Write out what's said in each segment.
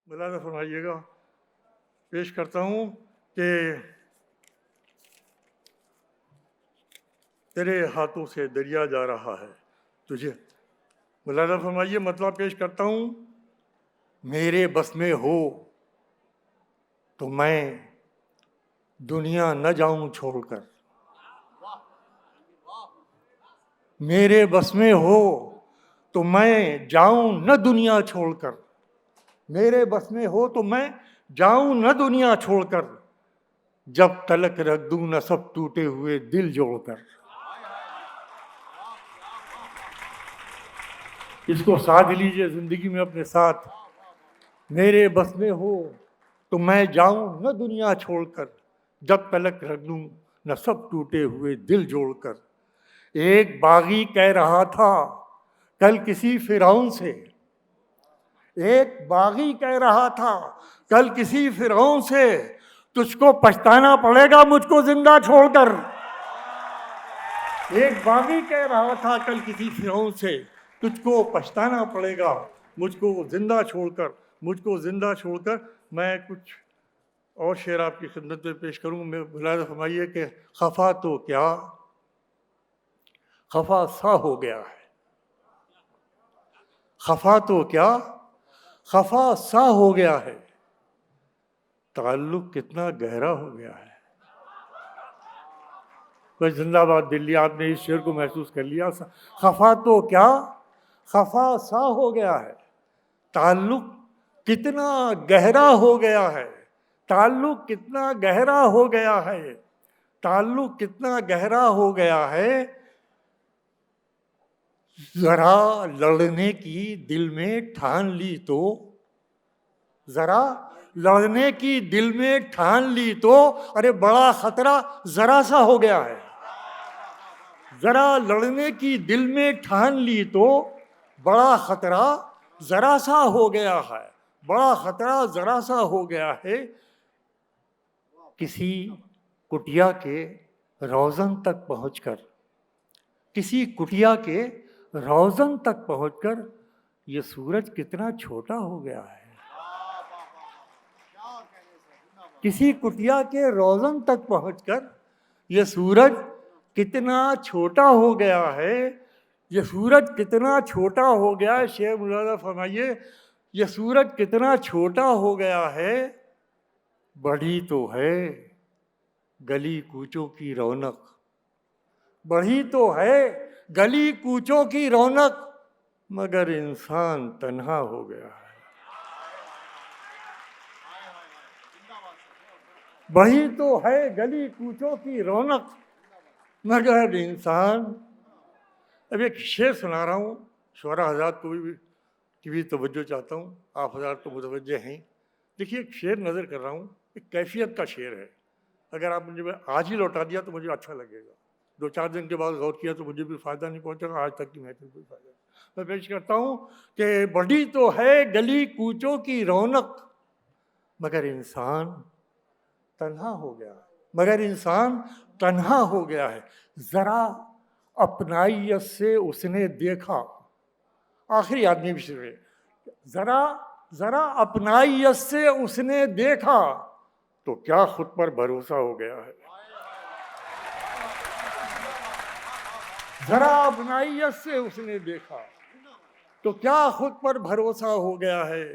मुलाज़ा फरमाइएगा। पेश करता हूँ कि तेरे हाथों से दरिया जा रहा है तुझे। मुलाज़ा फरमाइए, मतलब पेश करता हूँ। मेरे बस में हो तो मैं दुनिया न जाऊं छोड़कर, मेरे बस में हो तो मैं जाऊं न दुनिया छोड़कर, मेरे बस में हो तो मैं जाऊं न दुनिया छोड़कर, जब तलक रख दूं न सब टूटे हुए दिल जोड़कर। इसको साध लीजिए जिंदगी में अपने साथ। मेरे बस में हो तो मैं जाऊं न दुनिया छोड़कर, जब तलक रख दूं न सब टूटे हुए दिल जोड़कर। एक बागी कह रहा था कल किसी फिरौन से, एक बागी कह रहा था कल किसी फिरौन से, तुझको पछताना पड़ेगा मुझको जिंदा छोड़कर। एक बागी कह रहा था कल किसी फिरौन से, तुझको पछताना पड़ेगा मुझको जिंदा छोड़कर, मुझको जिंदा छोड़कर। मैं कुछ और शेर आपकी खिदमत में पेश करूँ। मैं मुलाज़ा फरमाइए कि खफा तो क्या खफा सा हो गया है, खफा तो क्या खफा सा हो गया है, ताल्लुक कितना गहरा हो गया है। कोई जिंदाबाद दिल्ली, आपने इस शेर को महसूस कर लिया। खफा तो क्या खफा सा हो गया है, ताल्लुक कितना गहरा हो गया है, ताल्लुक कितना गहरा हो गया है, ताल्लुक कितना गहरा हो गया है। जरा लड़ने की दिल में ठान ली तो, जरा लड़ने की दिल में ठान ली तो, अरे बड़ा खतरा जरा सा हो गया है। जरा लड़ने की दिल में ठान ली तो, बड़ा खतरा जरा सा हो गया है, बड़ा खतरा जरा सा हो गया है। किसी कुटिया के रोज़न तक पहुंचकर, किसी कुटिया के रोज़न तक पहुंचकर, ये सूरज कितना छोटा हो गया है। किसी कुटिया के रोज़न तक पहुंचकर ये सूरज कितना छोटा हो गया है, ये सूरज कितना छोटा हो गया है। शेर मुलाज़ा फरमाइए, ये सूरज कितना छोटा हो गया है। बढ़ी तो है गली कूचों की रौनक, बढ़ी तो है गली कूचों की रौनक, मगर इंसान तन्हा हो गया है। बढ़ी तो है गली कूचों की रौनक, मगर इंसान। अब एक शेर सुना रहा हूँ, शोरा हज़रात को भी की भी तवज्जो चाहता हूँ। आप हज़रात तो मुतवज्जे हैं। देखिए, एक शेर नज़र कर रहा हूँ, एक कैफियत का शेर है। अगर आप मुझे आज ही लौटा दिया तो मुझे अच्छा लगेगा, 2-4 दिन के बाद गौर किया तो मुझे भी फ़ायदा नहीं पहुँचेगा, आज तक की महफिल कोई फ़ायदा नहीं। मैं पेश करता हूँ कि बढ़ी तो है गली कूचों की रौनक, मगर इंसान तन्हा हो गया है, मगर इंसान तन्हा हो गया है। ज़रा अपनाइयत से उसने देखा, आखिरी आदमी भी शुरू है। जरा जरा अपनाइयत से उसने देखा तो क्या खुद पर भरोसा हो गया है। जरा अपनाइयत से उसने देखा तो क्या खुद पर भरोसा हो गया है।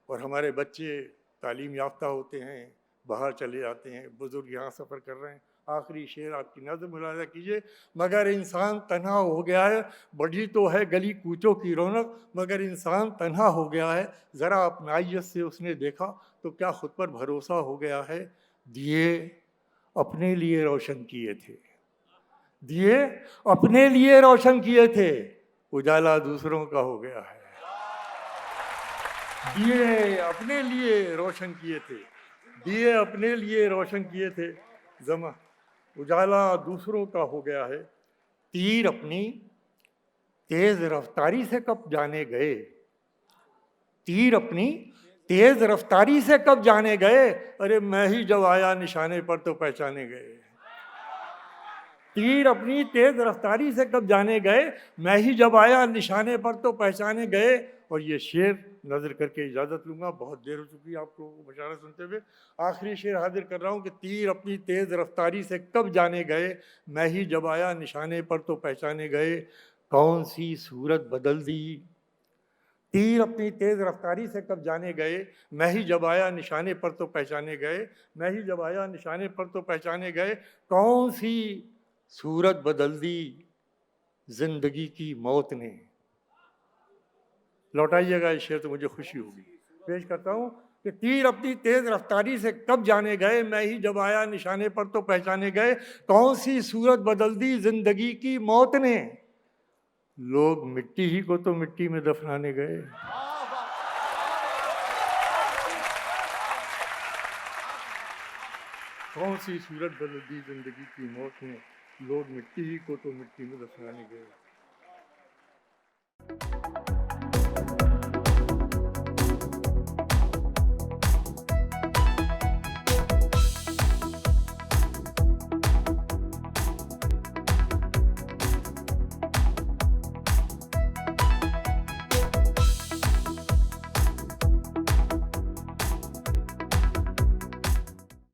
और हमारे बच्चे तालीम याफ्ता होते हैं, बाहर चले जाते हैं, बुजुर्ग यहाँ सफ़र कर रहे हैं। आखिरी शेर आपकी नज़र मुलाज़ा कीजिए, मगर इंसान तन्हा हो गया है। बढ़ी तो है गली कूचों की रौनक, मगर इंसान तन्हा हो गया है। ज़रा अपनाइयत से उसने देखा तो क्या खुद पर भरोसा हो गया है। दिए अपने लिए रोशन किए थे, दिए अपने लिए रोशन किए थे, उजाला दूसरों का हो गया है। दिए अपने लिए रोशन किए थे, दिए अपने लिए रोशन किए थे, जमा उजाला दूसरों का हो गया है। तीर अपनी तेज रफ्तारी से कब जाने गए, तीर अपनी तेज रफ्तारी से कब जाने गए, अरे मैं ही जब आया निशाने पर तो पहचाने गए। तीर अपनी तेज रफ्तारी से कब जाने गए, मैं ही जब आया निशाने पर तो पहचाने गए। और ये शेर नजर करके इजाज़त लूँगा। बहुत देर हो चुकी है आप लोगों को बशारा सुनते हुए। आखिरी शेर हाजिर कर रहा हूँ कि तीर अपनी तेज़ रफ्तारी से कब जाने गए, मैं ही जब आया निशाने पर तो पहचाने गए, कौन सी सूरत बदल दी। तीर अपनी तेज़ रफ्तारी से कब जाने गए, मैं ही जब आया निशाने पर तो पहचाने गए, मैं ही जब आया निशाने पर तो पहचाने गए, कौन सी सूरत बदल दी जिंदगी की मौत ने। लौटाइएगा इस शेर तो मुझे खुशी होगी। पेश करता हूँ कि तीर अपनी तेज रफ्तारी से कब जाने गए, मैं ही जब आया निशाने पर तो पहचाने गए, कौन सी सूरत बदल दी जिंदगी की मौत ने, लोग मिट्टी ही को तो मिट्टी में दफनाने गए। कौन सी सूरत बदल दी जिंदगी की मौत ने, लोग मिट्टी ही को तो मिट्टी में दफनाने गए।